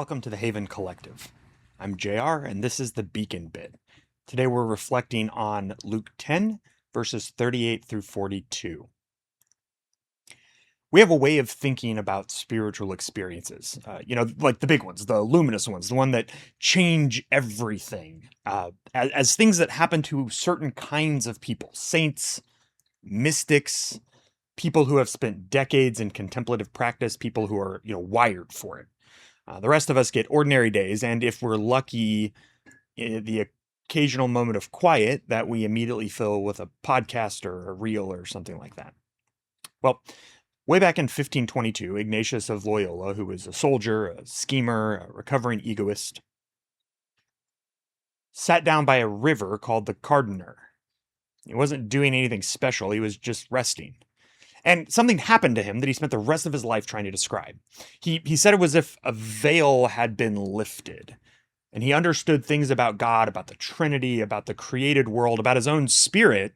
welcome to the Haven Collective. I'm JR, and this is the Beacon Bit. Today we're reflecting on Luke 10, verses 38 through 42. We have a way of thinking about spiritual experiences, like the big ones, the luminous ones, the one that change everything, as things that happen to certain kinds of people, saints, mystics, people who have spent decades in contemplative practice, people who are, wired for it. The rest of us get ordinary days, and if we're lucky, the occasional moment of quiet that we immediately fill with a podcast or a reel or something like that. Well, way back in 1522, Ignatius of Loyola, who was a soldier, a schemer, a recovering egoist, sat down by a river called the Cardoner. He wasn't doing anything special, he was just resting. And something happened to him that he spent the rest of his life trying to describe. He said it was as if a veil had been lifted, and he understood things about God, about the Trinity, about the created world, about his own spirit,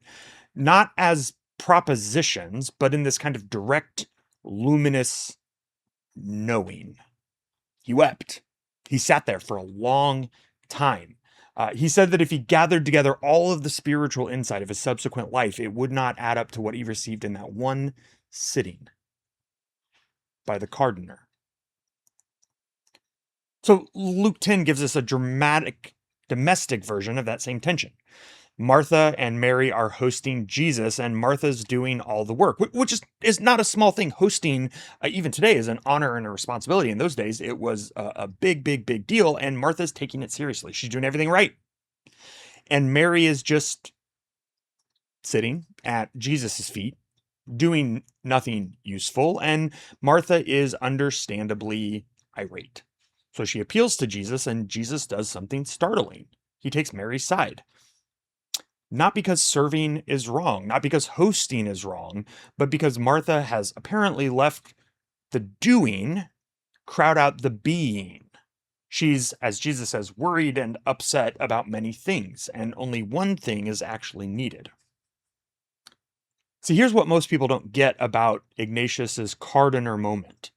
not as propositions, but in this kind of direct, luminous knowing. He wept. He sat there for a long time. He said that if he gathered together all of the spiritual insight of his subsequent life, it would not add up to what he received in that one sitting by the Cardoner. So Luke 10 gives us a dramatic, domestic version of that same tension. Martha and Mary are hosting Jesus, and Martha's doing all the work, which is not a small thing. Hosting, even today, is an honor and a responsibility. In those days, it was a big, big, big deal, and Martha's taking it seriously. She's doing everything right. And Mary is just sitting at Jesus' feet, doing nothing useful, and Martha is understandably irate. So she appeals to Jesus, and Jesus does something startling. He takes Mary's side. Not because serving is wrong, not because hosting is wrong, but because Martha has apparently left the doing crowd out the being. She's, as Jesus says, worried and upset about many things, and only one thing is actually needed. See, here's what most people don't get about Ignatius's Cardoner moment.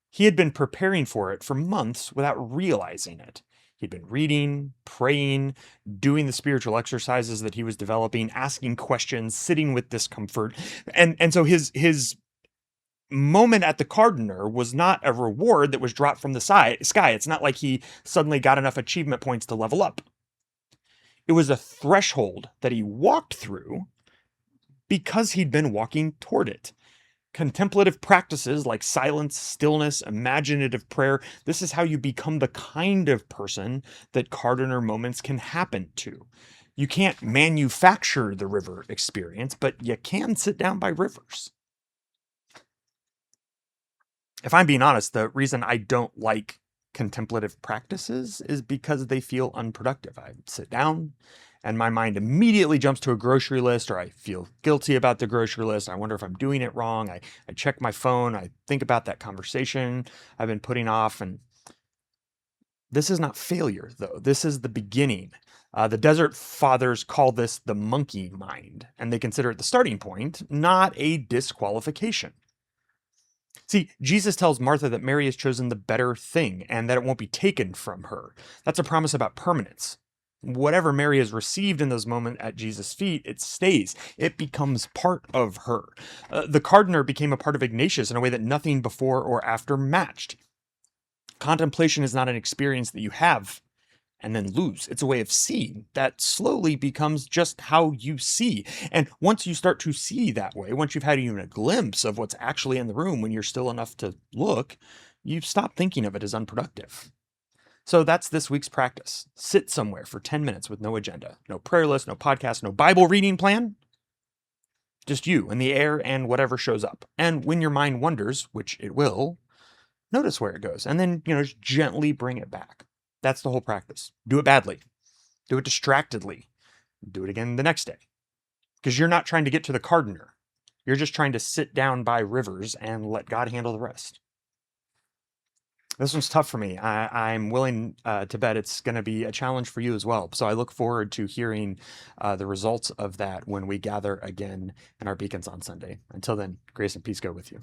He had been preparing for it for months without realizing it. He'd been reading, praying, doing the spiritual exercises that he was developing, asking questions, sitting with discomfort. And so his moment at the Cardoner was not a reward that was dropped from the sky. It's not like he suddenly got enough achievement points to level up. It was a threshold that he walked through because he'd been walking toward it. Contemplative practices like silence, stillness, imaginative prayer, this is how you become the kind of person that Cardoner moments can happen to. You can't manufacture the river experience, but you can sit down by rivers. If I'm being honest, the reason I don't like contemplative practices is because they feel unproductive. I sit down and my mind immediately jumps to a grocery list, or I feel guilty about the grocery list. I wonder if I'm doing it wrong. I check my phone. I think about that conversation I've been putting off. And this is not failure, though. This is the beginning. The Desert Fathers call this the monkey mind, and they consider it the starting point, not a disqualification. See, Jesus tells Martha that Mary has chosen the better thing and that it won't be taken from her. That's a promise about permanence. Whatever Mary has received in those moments at Jesus' feet, it stays. It becomes part of her. The Cardoner became a part of Ignatius in a way that nothing before or after matched. Contemplation is not an experience that you have and then lose. It's a way of seeing that slowly becomes just how you see. And once you start to see that way, once you've had even a glimpse of what's actually in the room when you're still enough to look, you stop thinking of it as unproductive. So that's this week's practice. Sit somewhere for 10 minutes with no agenda, no prayer list, no podcast, no Bible reading plan. Just you and the air and whatever shows up. And when your mind wanders, which it will, notice where it goes. And then, just gently bring it back. That's the whole practice. Do it badly. Do it distractedly. Do it again the next day. Because you're not trying to get to the Cardoner. You're just trying to sit down by rivers and let God handle the rest. This one's tough for me. I'm willing to bet it's going to be a challenge for you as well. So I look forward to hearing the results of that when we gather again in our beacons on Sunday. Until then, grace and peace go with you.